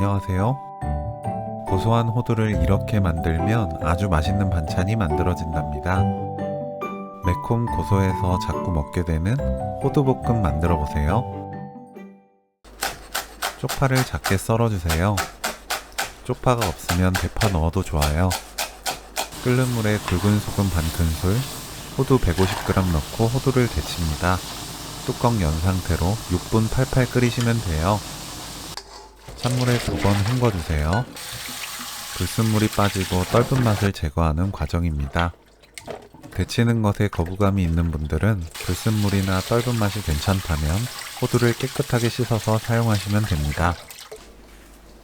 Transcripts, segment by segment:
안녕하세요. 고소한 호두를 이렇게 만들면 아주 맛있는 반찬이 만들어진답니다. 매콤 고소해서 자꾸 먹게 되는 호두볶음 만들어 보세요. 쪽파를 작게 썰어주세요. 쪽파가 없으면 대파 넣어도 좋아요. 끓는 물에 굵은 소금 반 큰술, 호두 150g 넣고 호두를 데칩니다. 뚜껑 연 상태로 6분 팔팔 끓이시면 돼요. 찬물에 2번 헹궈주세요. 불순물이 빠지고 떫은 맛을 제거하는 과정입니다. 데치는 것에 거부감이 있는 분들은 불순물이나 떫은 맛이 괜찮다면 호두를 깨끗하게 씻어서 사용하시면 됩니다.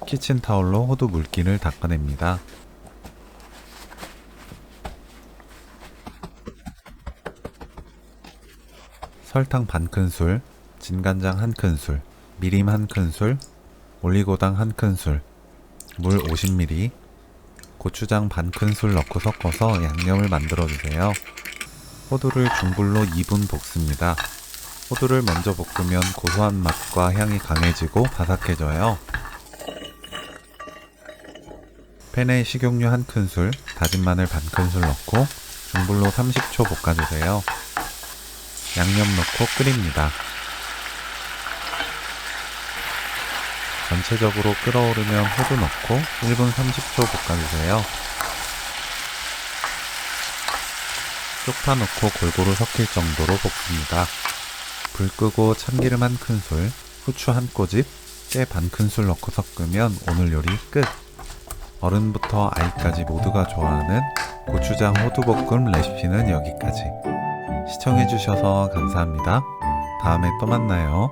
키친타올로 호두 물기를 닦아냅니다. 설탕 반 큰술, 진간장 1큰술, 미림 1큰술, 올리고당 1큰술, 물 50ml, 고추장 반 큰술 넣고 섞어서 양념을 만들어 주세요. 호두를 중불로 2분 볶습니다. 호두를 먼저 볶으면 고소한 맛과 향이 강해지고 바삭해져요. 팬에 식용유 1큰술, 다진 마늘 반 큰술 넣고 중불로 30초 볶아주세요. 양념 넣고 끓입니다. 전체적으로 끓어오르면 호두 넣고 1분 30초 볶아주세요. 쪽파 넣고 골고루 섞일 정도로 볶습니다. 불 끄고 참기름 1큰술, 후추 1꼬집, 깨 반 큰술 넣고 섞으면 오늘 요리 끝! 어른부터 아이까지 모두가 좋아하는 고추장 호두볶음 레시피는 여기까지. 시청해주셔서 감사합니다. 다음에 또 만나요.